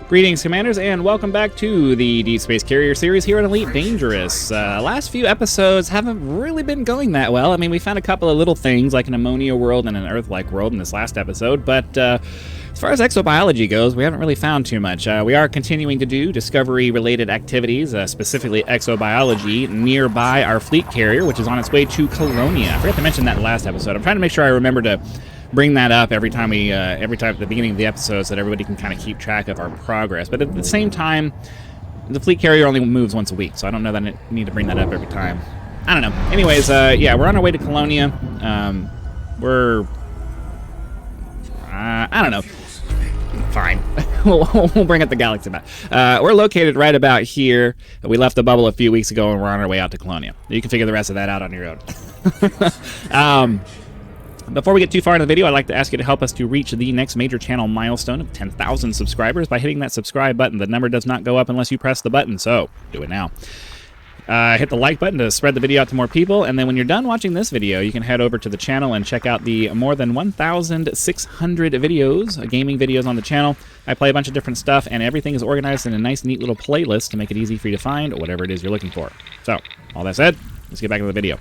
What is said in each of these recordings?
Greetings, Commanders, and welcome back to the Deep Space Carrier series here at Elite Dangerous. Last few episodes haven't really been going that well. I mean, we found a couple of little things, like an ammonia world and an Earth-like world in this last episode, but as far as exobiology goes, we haven't really found too much. We are continuing to do discovery-related activities, specifically exobiology, nearby our fleet carrier, which is on its way to Colonia. I forgot to mention that in the last episode. I'm trying to make sure I remember to bring that up every time at the beginning of the episode so that everybody can kind of keep track of our progress. But at the same time, the fleet carrier only moves once a week, so I don't know that I need to bring that up every time. I don't know. Anyways, yeah, we're on our way to Colonia. I don't know. Fine. we'll bring up the Galactic map. We're located right about here. We left the bubble a few weeks ago, and we're on our way out to Colonia. You can figure the rest of that out on your own. Before we get too far into the video, I'd like to ask you to help us to reach the next major channel milestone of 10,000 subscribers by hitting that subscribe button. The number does not go up unless you press the button, so do it now. Hit the like button to spread the video out to more people, and then when you're done watching this video, you can head over to the channel and check out the more than 1,600 videos, gaming videos on the channel. I play a bunch of different stuff, and everything is organized in a nice, neat little playlist to make it easy for you to find whatever it is you're looking for. So, all that said, let's get back to the video.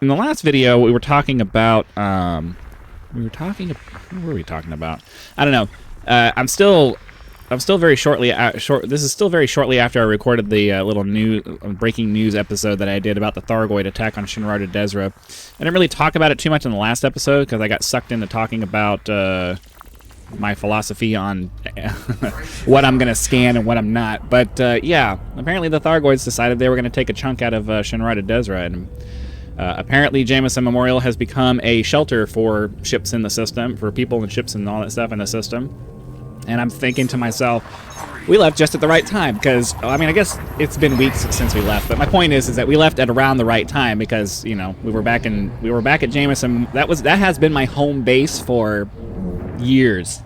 In the last video, we were talking about, what were we talking about? I don't know. I'm still very shortly, this is still very shortly after I recorded the little breaking news episode that I did about the Thargoid attack on Shinrarta Dezhra. I didn't really talk about it too much in the last episode because I got sucked into talking about my philosophy on what I'm going to scan and what I'm not. But yeah, apparently the Thargoids decided they were going to take a chunk out of Shinrarta Dezhra, and apparently Jameson Memorial has become a shelter for ships in the system, for people and ships and all that stuff in the system. And I'm thinking to myself, we left just at the right time, because, I mean, I guess it's been weeks since we left, but my point is that we left at around the right time because, you know, we were back at Jameson. That has been my home base for years.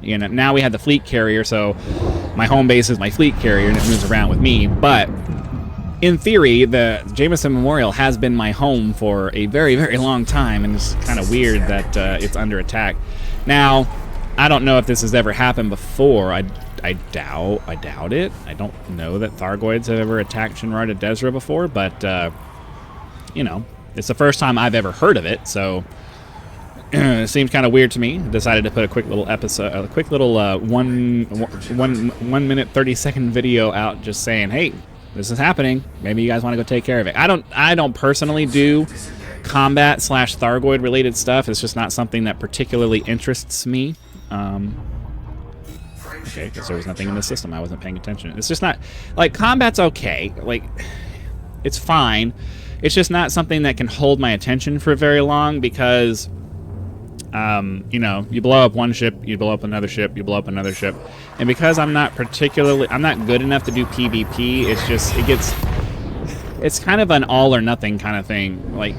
You know, now we had the fleet carrier, so my home base is my fleet carrier and it moves around with me, but in theory, the Jameson Memorial has been my home for a very, very long time, and it's kind of weird that it's under attack. Now, I don't know if this has ever happened before. I doubt it. I don't know that Thargoids have ever attacked Shinrarta Dezhra before, but, you know, it's the first time I've ever heard of it, so it seems kind of weird to me. I decided to put a quick little episode, a quick little 1 minute 30-second video out just saying, hey, this is happening. Maybe you guys want to go take care of it. I don't personally do combat / Thargoid related stuff. It's just not something that particularly interests me. Okay, because there was nothing in the system. I wasn't paying attention. It's just not, like, combat's okay. Like, it's fine. It's just not something that can hold my attention for very long because, you know, you blow up one ship, you blow up another ship, you blow up another ship. And because I'm not good enough to do PvP, it's kind of an all or nothing kind of thing. Like,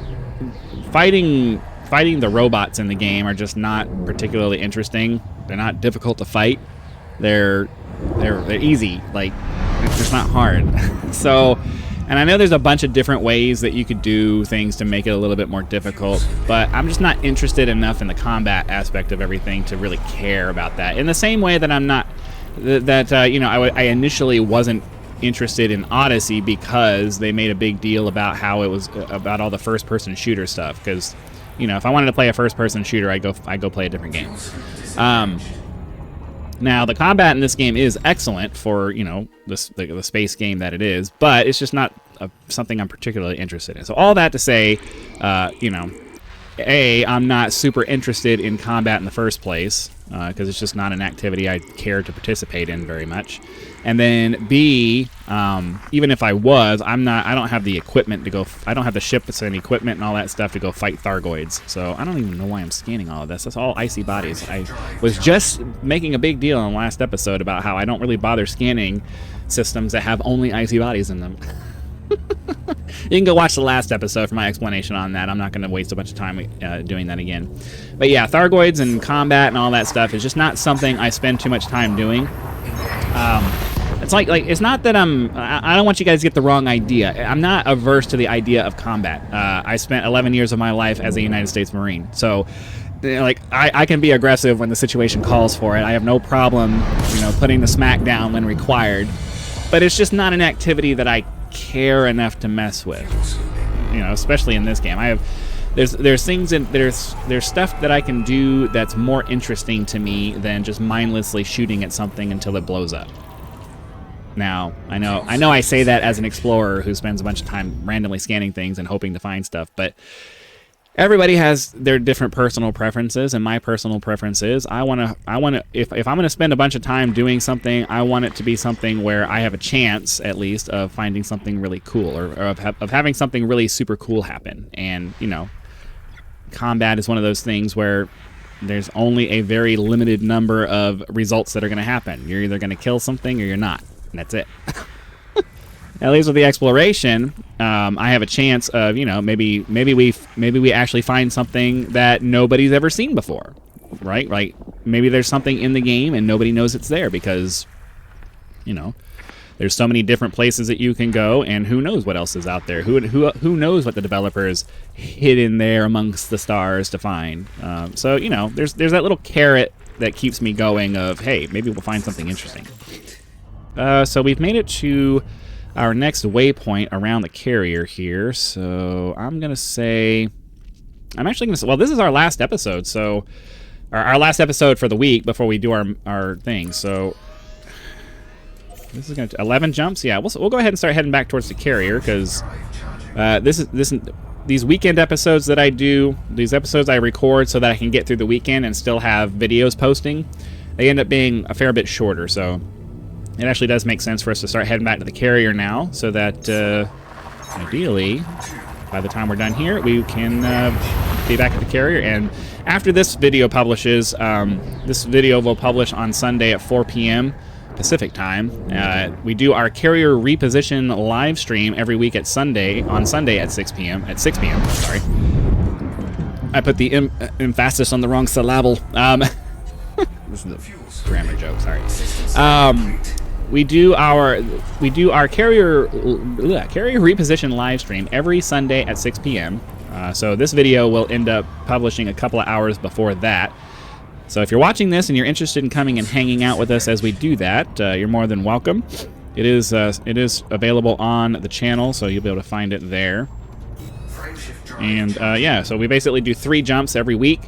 fighting the robots in the game are just not particularly interesting. They're not difficult to fight. They're easy. Like, it's just not hard. So, and I know there's a bunch of different ways that you could do things to make it a little bit more difficult, but I'm just not interested enough in the combat aspect of everything to really care about that. In the same way that I'm not, you know, I initially wasn't interested in Odyssey because they made a big deal about how it was about all the first-person shooter stuff. Because, you know, if I wanted to play a first-person shooter, I go play a different game. Now, the combat in this game is excellent for, you know, the space game that it is, but it's just not something I'm particularly interested in. So all that to say, you know, A, I'm not super interested in combat in the first place, because it's just not an activity I care to participate in very much. And then B, even if I was, I don't have the equipment to go, I don't have the ships and equipment and all that stuff to go fight Thargoids. So I don't even know why I'm scanning all of this. That's all icy bodies. I was just making a big deal in the last episode about how I don't really bother scanning systems that have only icy bodies in them. You can go watch the last episode for my explanation on that. I'm not going to waste a bunch of time doing that again. But yeah, Thargoids and combat and all that stuff is just not something I spend too much time doing. It's like it's not that I don't want you guys to get the wrong idea. I'm not averse to the idea of combat. I spent 11 years of my life as a United States Marine. So like I can be aggressive when the situation calls for it. I have no problem, you know, putting the smack down when required. But it's just not an activity that I care enough to mess with. You know, especially in this game. There's things in there's stuff that I can do that's more interesting to me than just mindlessly shooting at something until it blows up. Now, I know I say that as an explorer who spends a bunch of time randomly scanning things and hoping to find stuff, but everybody has their different personal preferences, and my personal preference is if I'm going to spend a bunch of time doing something, I want it to be something where I have a chance, at least, of finding something really cool, or of having something really super cool happen. And, you know, combat is one of those things where there's only a very limited number of results that are going to happen. You're either going to kill something or you're not. And that's it. At least with the exploration, I have a chance of, you know, maybe we actually find something that nobody's ever seen before, right? Like maybe there's something in the game and nobody knows it's there because, you know, there's so many different places that you can go, and who knows what else is out there? Who knows what the developers hid in there amongst the stars to find? So, you know, there's that little carrot that keeps me going of, hey, maybe we'll find something interesting. So we've made it to our next waypoint around the carrier here. So I'm going to say... I'm actually going to say... Well, this is our last episode, so... Our last episode for the week before we do our thing, so... This is going to... 11 jumps? Yeah, we'll go ahead and start heading back towards the carrier, because... These weekend episodes that I do, these episodes I record so that I can get through the weekend and still have videos posting, they end up being a fair bit shorter, so... It actually does make sense for us to start heading back to the carrier now, so that ideally, by the time we're done here, we can be back at the carrier. And after this video publishes, this video will publish on Sunday at 4 p.m. Pacific time. We do our carrier reposition live stream every week on Sunday at 6 p.m. Sorry, I put the emphasis on the wrong syllable. This is a grammar joke. Sorry. We do our carrier reposition live stream every Sunday at 6 p.m. So this video will end up publishing a couple of hours before that. So if you're watching this and you're interested in coming and hanging out with us as we do that, you're more than welcome. It is available on the channel, so you'll be able to find it there. And yeah, so we basically do 3 jumps every week.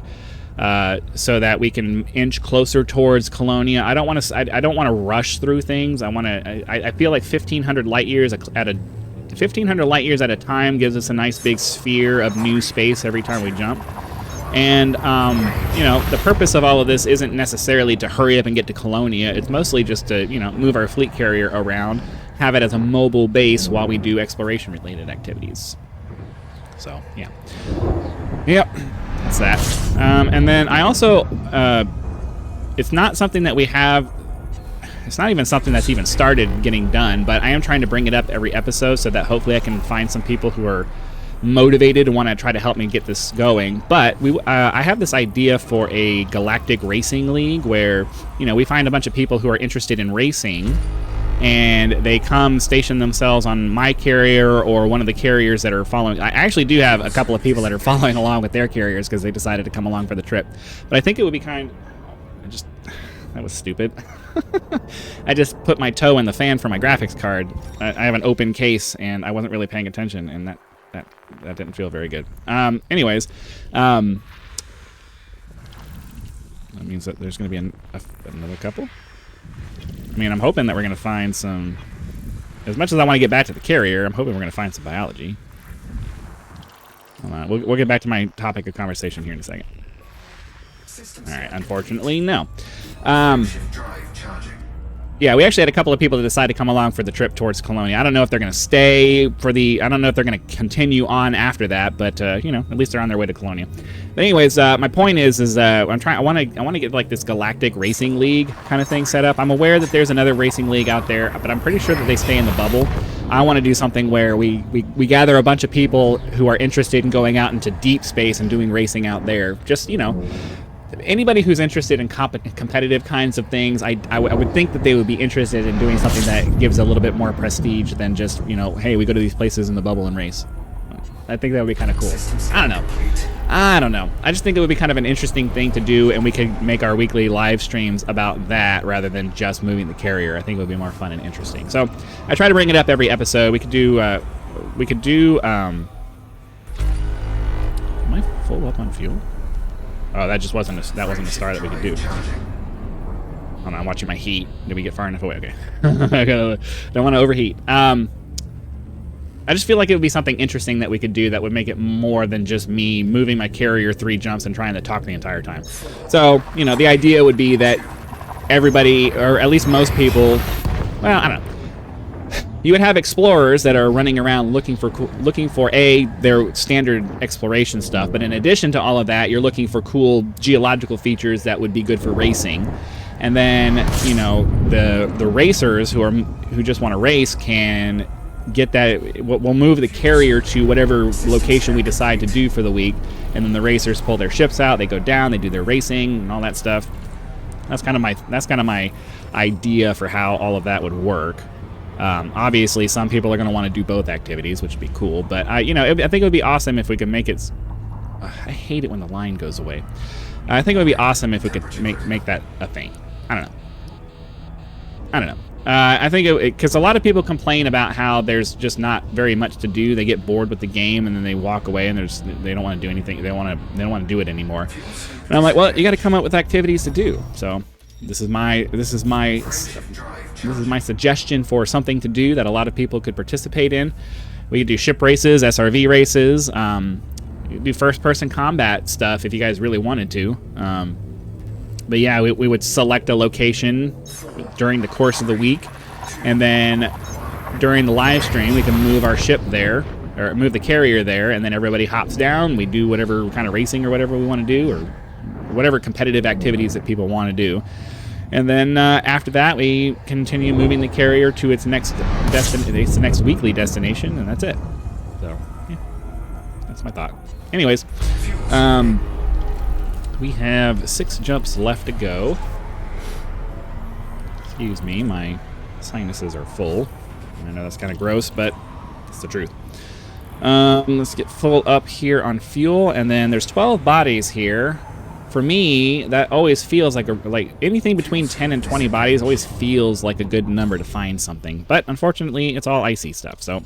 So that we can inch closer towards Colonia. I don't want to rush through things. I feel like 1,500 light years at a time gives us a nice big sphere of new space every time we jump. And you know, the purpose of all of this isn't necessarily to hurry up and get to Colonia. It's mostly just to, you know, move our fleet carrier around, have it as a mobile base while we do exploration-related activities. So yeah, yep. That's that. And then I also, it's not something that we have, it's not even something that's even started getting done, but I am trying to bring it up every episode so that hopefully I can find some people who are motivated and want to try to help me get this going. But I have this idea for a Galactic racing league where, you know, we find a bunch of people who are interested in racing, and they come station themselves on my carrier or one of the carriers that are following. I actually do have a couple of people that are following along with their carriers because they decided to come along for the trip. But I think it would be that was stupid. I just put my toe in the fan for my graphics card. I have an open case, and I wasn't really paying attention, and that didn't feel very good. Anyways, that means that there's going to be another couple. I mean, I'm hoping that we're going to find some... As much as I want to get back to the carrier, I'm hoping we're going to find some biology. Hold on. We'll get back to my topic of conversation here in a second. Alright, unfortunately, no. Yeah, we actually had a couple of people that decided to come along for the trip towards Colonia. I don't know if they're going to stay for the... I don't know if they're going to continue on after that, but, you know, at least they're on their way to Colonia. But anyways, my point is I want to get, like, this Galactic racing league kind of thing set up. I'm aware that there's another racing league out there, but I'm pretty sure that they stay in the bubble. I want to do something where we gather a bunch of people who are interested in going out into deep space and doing racing out there. Just, you know... Anybody who's interested in competitive kinds of things, I would think that they would be interested in doing something that gives a little bit more prestige than just, you know, hey, we go to these places in the bubble and race. I think that would be kind of cool. I don't know. I don't know. I just think it would be kind of an interesting thing to do, and we could make our weekly live streams about that rather than just moving the carrier. I think it would be more fun and interesting. So I try to bring it up every episode. We could do, am I full up on fuel? Oh, that just wasn't a star that we could do. Hold on, I'm watching my heat. Did we get far enough away? Okay. Don't want to overheat. I just feel like it would be something interesting that we could do that would make it more than just me moving my carrier 3 jumps and trying to talk the entire time. So, you know, the idea would be that everybody, or at least most people, well, I don't know. You would have explorers that are running around looking for their standard exploration stuff, but in addition to all of that, you're looking for cool geological features that would be good for racing. And then, you know, the racers who just want to race can get that. We'll move the carrier to whatever location we decide to do for the week, and then the racers pull their ships out, they go down, they do their racing and all that stuff. That's kind of my idea for how all of that would work. Obviously some people are going to want to do both activities, which would be cool, but I think it would be awesome if we could make it. I hate it when the line goes away. I think it would be awesome if we could make that a thing. I don't know. I think because a lot of people complain about how there's just not very much to do. They get bored with the game and then they walk away and they don't want to do anything. They don't want to do it anymore. And I'm like, well, you got to come up with activities to do. So this is my suggestion for something to do that a lot of people could participate in. We could do ship races, SRV races, do first-person combat stuff if you guys really wanted to. But yeah, we would select a location during the course of the week, and then during the live stream, we can move our ship there, or move the carrier there, and then everybody hops down. We do whatever kind of racing or whatever we want to do, or whatever competitive activities that people want to do. And then after that, we continue moving the carrier to its next weekly destination, and that's it. So, yeah, that's my thought. Anyways, we have 6 jumps left to go. Excuse me, my sinuses are full. I know that's kind of gross, but it's the truth. Let's get full up here on fuel, and then there's 12 bodies here. For me, that always feels like anything between 10 and 20 bodies always feels like a good number to find something. But unfortunately, it's all icy stuff, so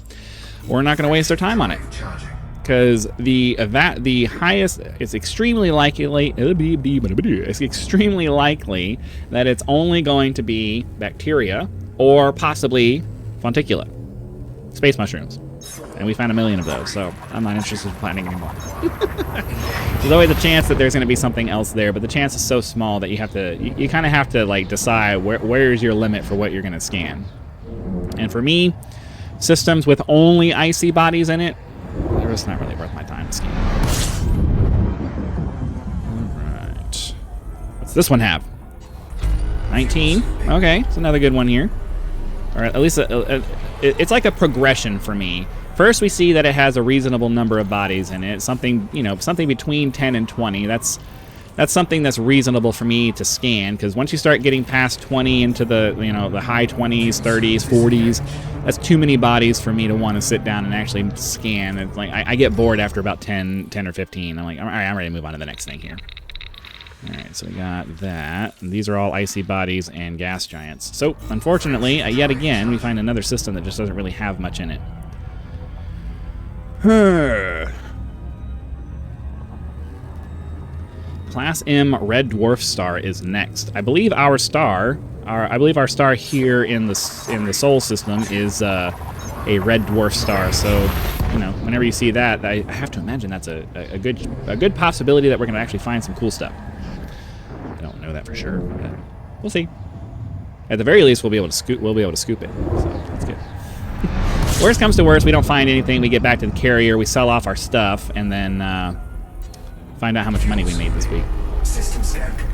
we're not going to waste our time on it. Because the highest, it's extremely likely that it's only going to be bacteria or possibly Fonticula, space mushrooms. And we found 1 million of those, so I'm not interested in finding any more. There's always a chance that there's going to be something else there, but the chance is so small that you kind of have to like decide where's your limit for what you're going to scan. And for me, systems with only icy bodies in it, it's not really worth my time to scan. Alright. What's this one have? 19. Okay, it's another good one here. Or at least it's like a progression for me. First, we see that it has a reasonable number of bodies in it. Something between 10 and 20. That's something that's reasonable for me to scan, because once you start getting past 20 into the the high 20s, 30s, 40s, that's too many bodies for me to want to sit down and actually scan. It's like I get bored after about 10 or 15. I'm like, all right, I'm ready to move on to the next thing here. All right, so we got that. And these are all icy bodies and gas giants. So, unfortunately, yet again, we find another system that just doesn't really have much in it. Class M Red Dwarf Star is next. I believe our star here in the Sol system is a Red Dwarf Star. So, whenever you see that, I have to imagine that's a good possibility that we're going to actually find some cool stuff. I don't know that for sure, but we'll see. At the very least, we'll be able to scoop it. So that's good. Worst comes to worst, we don't find anything. We get back to the carrier, we sell off our stuff, and then find out how much money we made this week.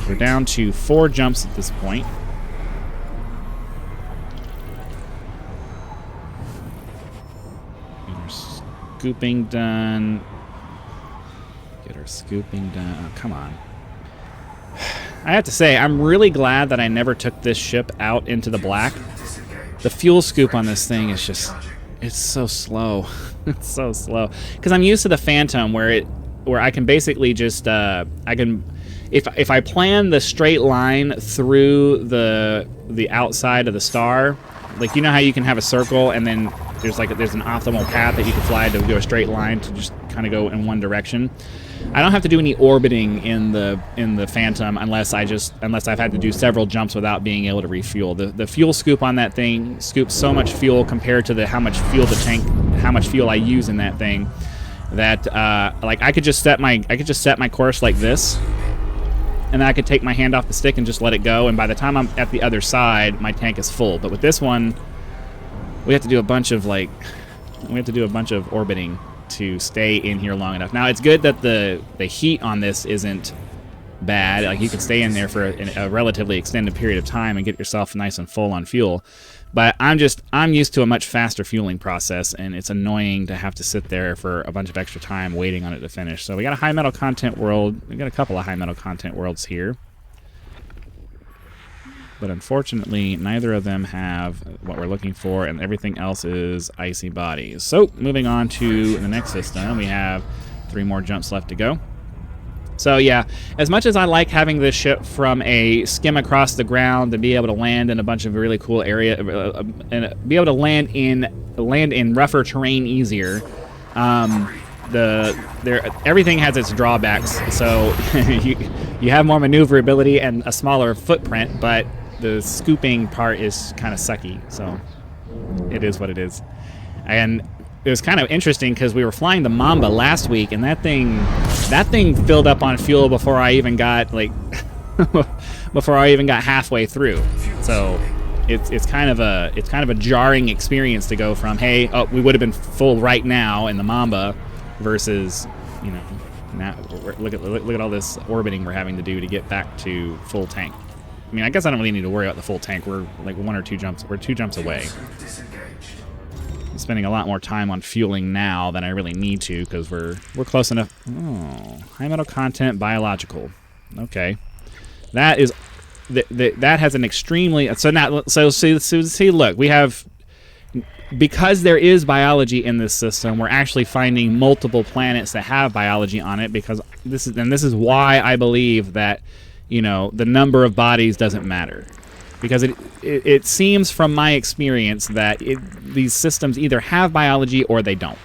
We're down to 4 jumps at this point. Get our scooping done. Oh, come on. I have to say, I'm really glad that I never took this ship out into the black. The fuel scoop on this thing is just, it's so slow. It's so slow. Because I'm used to the Phantom where where I can basically just I can, if I plan the straight line through the outside of the star, like you know how you can have a circle and then there's an optimal path that you can fly to do a straight line to just kind of go in one direction. I don't have to do any orbiting in the Phantom unless I've had to do several jumps without being able to refuel. The fuel scoop on that thing scoops so much fuel compared to how much fuel I use in that thing, that like I could just set my course like this, and then I could take my hand off the stick and just let it go, and by the time I'm at the other side, my tank is full. But with this one, we have to do a bunch of orbiting to stay in here long enough. Now it's good that the heat on this isn't bad. Like you can stay in there for a relatively extended period of time and get yourself nice and full on fuel. But I'm used to a much faster fueling process, and it's annoying to have to sit there for a bunch of extra time waiting on it to finish. So we got a high metal content world. We got a couple of high metal content worlds here. But unfortunately, neither of them have what we're looking for, and everything else is icy bodies. So, moving on to the next system, we have 3 more jumps left to go. So yeah, as much as I like having this ship from a skim across the ground to be able to land in a bunch of really cool area, and be able to land in rougher terrain easier, everything has its drawbacks. So you have more maneuverability and a smaller footprint, but the scooping part is kind of sucky, so it is what it is. And it was kind of interesting because we were flying the Mamba last week, and that thing filled up on fuel before I even got halfway through. So it's kind of a jarring experience to go from, hey, oh, we would have been full right now in the Mamba, versus, you know, now look at all this orbiting we're having to do to get back to full tank. I mean, I guess I don't really need to worry about the full tank. We're like 1 or 2 jumps. We're 2 jumps away. I'm spending a lot more time on fueling now than I really need to, because we're close enough. Oh, high metal content biological. Okay, that has an extremely so see look, we have, because there is biology in this system, we're actually finding multiple planets that have biology on it, because this is why I believe that, you know, the number of bodies doesn't matter, because it seems from my experience that these systems either have biology or they don't.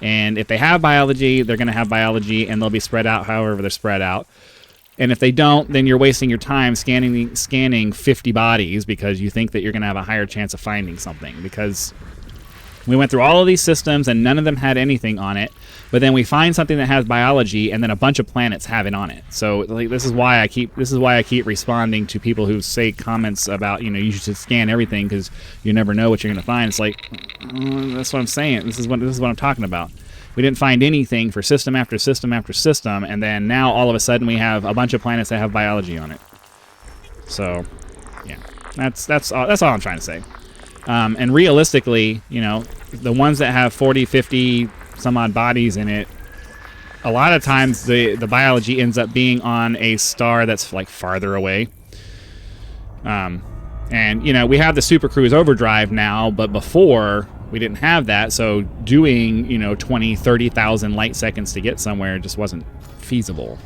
And if they have biology, they're going to have biology, and they'll be spread out however they're spread out. And if they don't, then you're wasting your time scanning 50 bodies because you think that you're going to have a higher chance of finding something. Because we went through all of these systems and none of them had anything on it, but then we find something that has biology, and then a bunch of planets have it on it. So like, this is why I keep responding to people who say comments about, you know, you should scan everything because you never know what you're going to find. It's like, that's what I'm saying. This is what I'm talking about. We didn't find anything for system after system after system, and then now all of a sudden we have a bunch of planets that have biology on it. So, yeah, that's all I'm trying to say. And realistically, you know, the ones that have 40, 50 some odd bodies in it, a lot of times the biology ends up being on a star that's like farther away. And you know, we have the Super Cruise Overdrive now, but before we didn't have that, so doing, you know, 20, 30,000 light seconds to get somewhere just wasn't feasible.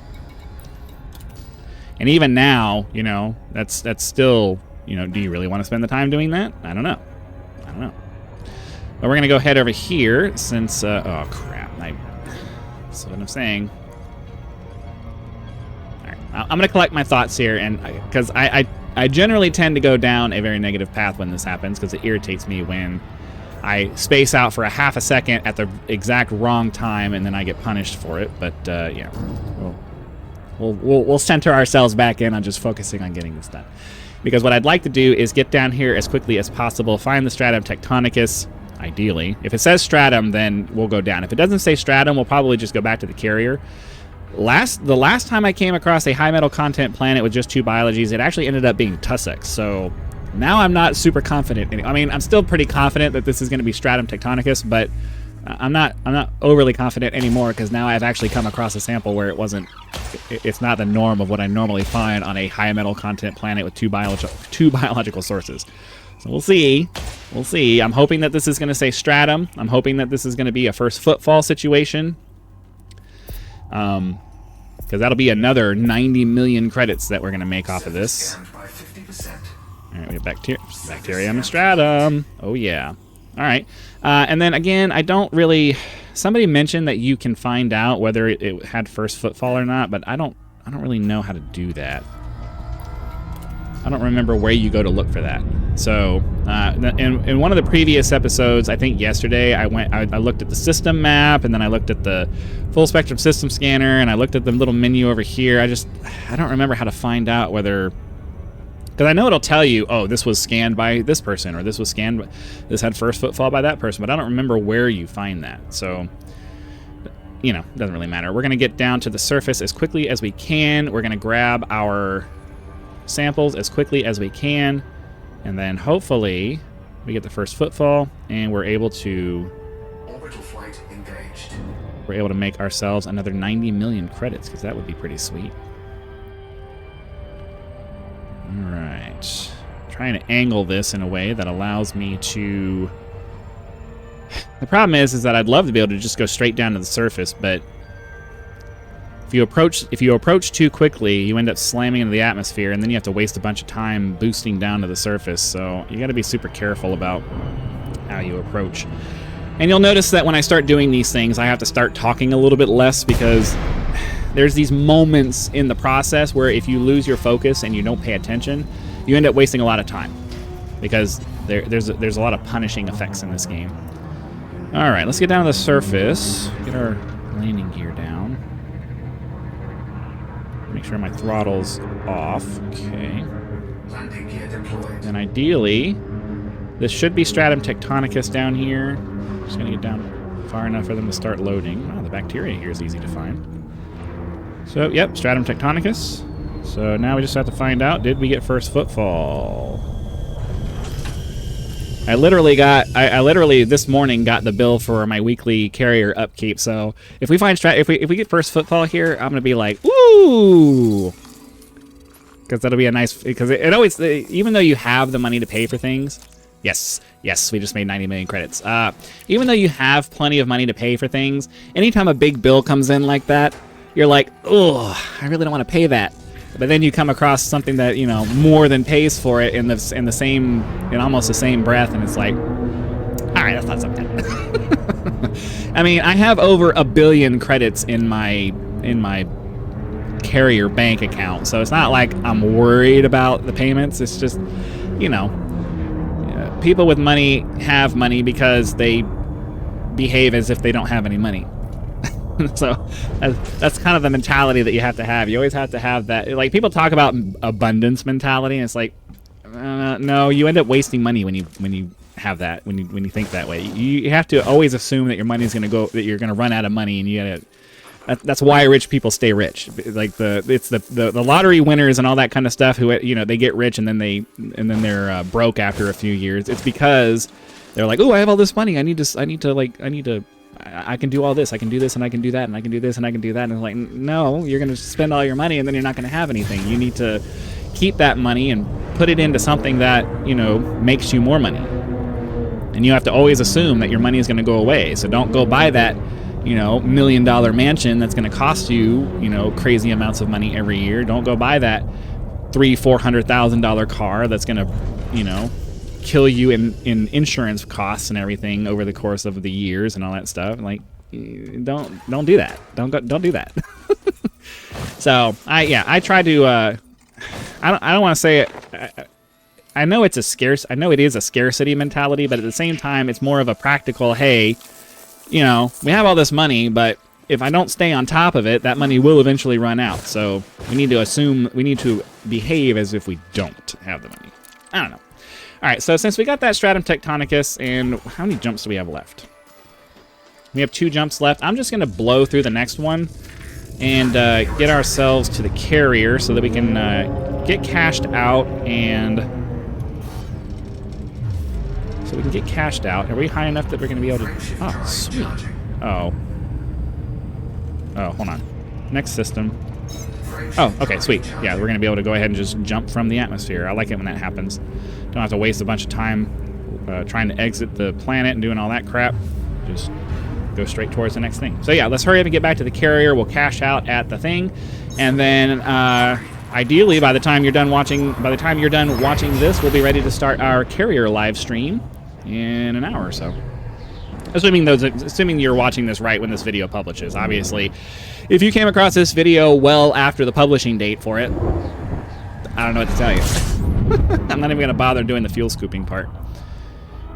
And even now, you know, that's still, you know, do you really want to spend the time doing that? I don't know. But we're going to go head over here since, oh crap, that's what I'm saying. All right, I'm going to collect my thoughts here, and because I generally tend to go down a very negative path when this happens, because it irritates me when I space out for a half a second at the exact wrong time, and then I get punished for it. But yeah, we'll center ourselves back in on just focusing on getting this done. Because what I'd like to do is get down here as quickly as possible, find the Stratum Tectonicus, ideally. If it says Stratum, then we'll go down. If it doesn't say Stratum, we'll probably just go back to the carrier. The last time I came across a high metal content planet with just 2 biologies, it actually ended up being Tussock. So now I'm not super confident. I mean, I'm still pretty confident that this is going to be Stratum Tectonicus, but I'm not overly confident anymore, because now I've actually come across a sample where it's not the norm of what I normally find on a high metal content planet with two biological sources. So we'll see. I'm hoping that this is going to say Stratum. I'm hoping that this is going to be a first footfall situation. Because that'll be another 90 million credits that we're going to make off of this. All right, we have bacterium and stratum. Oh, yeah. All right. And then, again, I don't really... Somebody mentioned that you can find out whether it had first footfall or not, but I don't really know how to do that. I don't remember where you go to look for that. So, in one of the previous episodes, I think yesterday, I looked at the system map, and then I looked at the full spectrum system scanner, and I looked at the little menu over here. I don't remember how to find out whether... Because I know it'll tell you, oh, this was scanned by this person, or this had first footfall by that person, but I don't remember where you find that. So, you know, it doesn't really matter. We're going to get down to the surface as quickly as we can. We're going to grab our samples as quickly as we can, and then hopefully we get the first footfall, and we're able to make ourselves another 90 million credits, because that would be pretty sweet. Alright. Trying to angle this in a way that allows me to... The problem is that I'd love to be able to just go straight down to the surface, but if you approach too quickly, you end up slamming into the atmosphere, and then you have to waste a bunch of time boosting down to the surface, so you gotta be super careful about how you approach. And you'll notice that when I start doing these things, I have to start talking a little bit less, because there's these moments in the process where if you lose your focus and you don't pay attention, you end up wasting a lot of time, because there's a lot of punishing effects in this game. All right, let's get down to the surface. Get our landing gear down. Make sure my throttle's off. Okay. Landing gear deployed. And ideally, this should be Stratum Tectonicus down here. Just gonna get down far enough for them to start loading. Oh, the bacteria here is easy to find. So, yep, Stratum Tectonicus. So now we just have to find out, did we get first footfall? I literally this morning got the bill for my weekly carrier upkeep. So if we find if we get first footfall here, I'm gonna be like, ooh, because that'll be a nice, because it always, even though you have the money to pay for things, yes, we just made 90 million credits. Even though you have plenty of money to pay for things, anytime a big bill comes in like that, you're like, oh, I really don't want to pay that. But then you come across something that, you know, more than pays for it in almost the same breath, and it's like, all right, that's not something. I mean, I have over 1 billion credits in my carrier bank account, so it's not like I'm worried about the payments. It's just, you know, people with money have money because they behave as if they don't have any money. So that's kind of the mentality that you have to have. You always have to have that. Like, people talk about abundance mentality, and it's like, no, you end up wasting money when you have that. When you think that way, you have to always assume that your money's going to go, that you're going to run out of money, and you gotta. That's why rich people stay rich. Like it's the lottery winners and all that kind of stuff. Who, you know, they get rich and then they're broke after a few years. It's because they're like, oh, I have all this money. I can do all this, I can do this, and I can do that, and I can do this, and I can do that. And it's like, no, you're going to spend all your money, and then you're not going to have anything. You need to keep that money and put it into something that, you know, makes you more money. And you have to always assume that your money is going to go away. So don't go buy that, you know, $1 million mansion that's going to cost you, you know, crazy amounts of money every year. Don't go buy that $300,000-$400,000 car that's going to, you know, kill you in insurance costs and everything over the course of the years and all that stuff. Like, don't do that. Don't do that. So I try to I don't want to say it. I know it is a scarcity mentality, but at the same time, it's more of a practical, hey, you know, we have all this money, but if I don't stay on top of it, that money will eventually run out. So we need to behave as if we don't have the money. I don't know. All right, so since we got that Stratum Tectonicus, and how many jumps do we have left? We have 2 jumps left. I'm just going to blow through the next one and get ourselves to the carrier so that we can get cashed out. And so we can get cashed out. Are we high enough that we're going to be able to... Oh, sweet. Oh, hold on. Next system. Oh, okay, sweet. Yeah, we're going to be able to go ahead and just jump from the atmosphere. I like it when that happens. Don't have to waste a bunch of time trying to exit the planet and doing all that crap. Just go straight towards the next thing. So yeah, let's hurry up and get back to the carrier. We'll cash out at the thing, and then ideally by the time you're done watching this, we'll be ready to start our carrier live stream in an hour or so. Assuming you're watching this right when this video publishes. Obviously, if you came across this video well after the publishing date for it, I don't know what to tell you. I'm not even going to bother doing the fuel scooping part.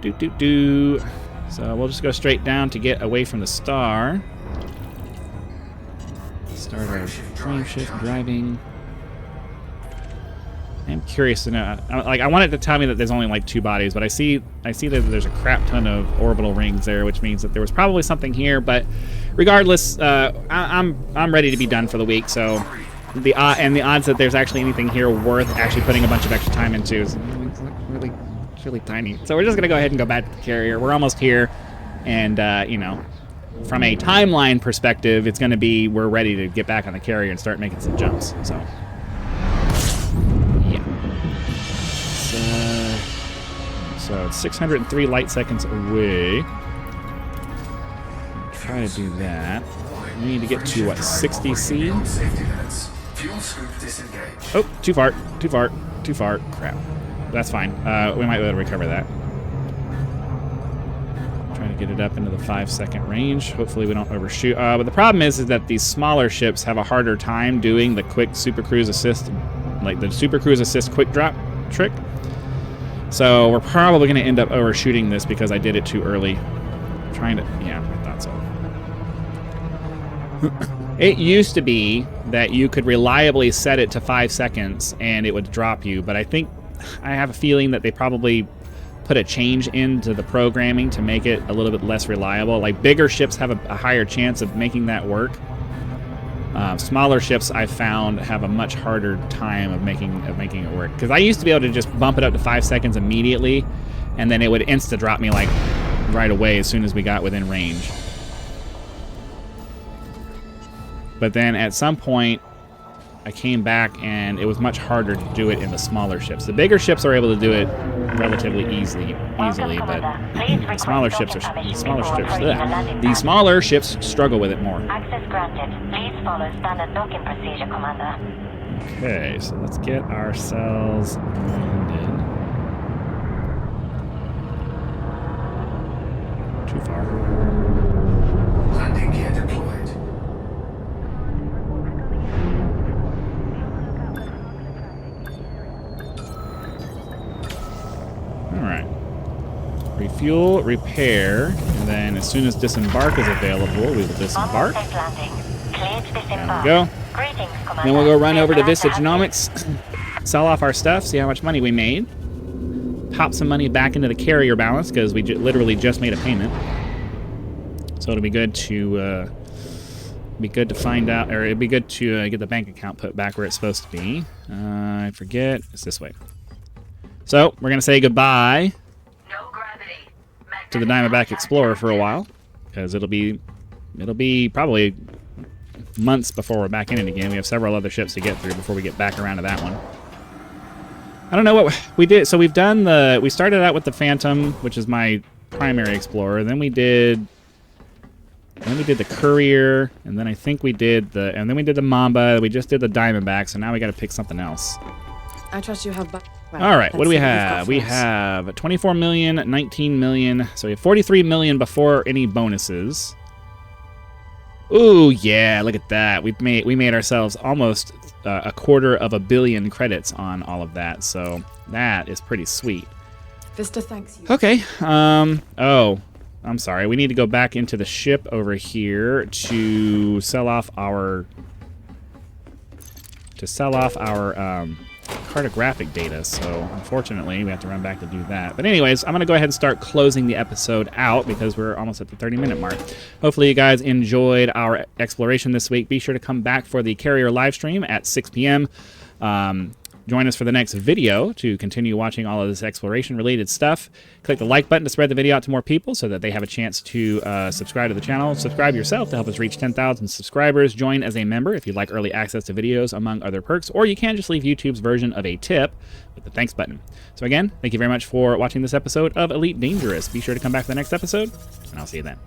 So we'll just go straight down to get away from the star. Start our frame shift driving. I'm curious to know. I want it to tell me that there's only like 2 bodies, but I see that there's a crap ton of orbital rings there, which means that there was probably something here. But regardless, I'm ready to be done for the week. So the odds that there's actually anything here worth actually putting a bunch of extra time into is really tiny. So we're just gonna go ahead and go back to the carrier. We're almost here, and you know, from a timeline perspective, it's gonna be we're ready to get back on the carrier and start making some jumps. So. So it's 603 light seconds away. Try to do that. We need to get to, what, 60C? Oh, too far. Crap. That's fine. We might be able to recover that. Trying to get it up into the 5-second range. Hopefully we don't overshoot. But the problem is that these smaller ships have a harder time doing the quick Super Cruise Assist, like the Super Cruise Assist quick drop trick. So we're probably going to end up overshooting this because I did it too early. Yeah, I thought so. It used to be that you could reliably set it to 5 seconds and it would drop you, but I have a feeling that they probably put a change into the programming to make it a little bit less reliable. Like bigger ships have a higher chance of making that work. Smaller ships, I've found, have a much harder time of making it work. Because I used to be able to just bump it up to 5 seconds immediately, and then it would insta-drop me like right away as soon as we got within range. But then at some point, I came back and it was much harder to do it in the smaller ships. The bigger ships are able to do it relatively easily, but the smaller ships struggle with it more. Access granted. Please follow standard docking procedure, Commander. Okay, so let's get ourselves landed. Too far. Landing gear deployed. Alright. Refuel, repair, and then as soon as disembark is available, we will disembark. There we go. Then we'll go run over to Vista Genomics, sell off our stuff, see how much money we made, pop some money back into the carrier balance because we literally just made a payment. So it'll be good to find out, or it'd be good to get the bank account put back where it's supposed to be. I forget. It's this way. So we're gonna say goodbye to the Diamondback Explorer for a while, because it'll be probably months before we're back in it again. We have several other ships to get through before we get back around to that one. I don't know what we did. So we started out with the Phantom, which is my primary explorer. Then we did the Courier, and then I think we did the Mamba. We just did the Diamondback, so now we got to pick something else. I trust you have. All right, what do we have? We have 24 million, 19 million. So we have 43 million before any bonuses. Ooh, yeah, look at that. We made ourselves almost $250 million credits on all of that. So that is pretty sweet. Vista thanks you. Okay. Oh, I'm sorry. We need to go back into the ship over here to sell off our cartographic data, so unfortunately we have to run back to do that. But anyways, I'm going to go ahead and start closing the episode out because we're almost at the 30-minute mark. Hopefully you guys enjoyed our exploration this week. Be sure to come back for the carrier live stream at 6 p.m. Join us for the next video to continue watching all of this exploration-related stuff. Click the like button to spread the video out to more people so that they have a chance to subscribe to the channel. Subscribe yourself to help us reach 10,000 subscribers. Join as a member if you'd like early access to videos, among other perks. Or you can just leave YouTube's version of a tip with the thanks button. So again, thank you very much for watching this episode of Elite Dangerous. Be sure to come back for the next episode, and I'll see you then.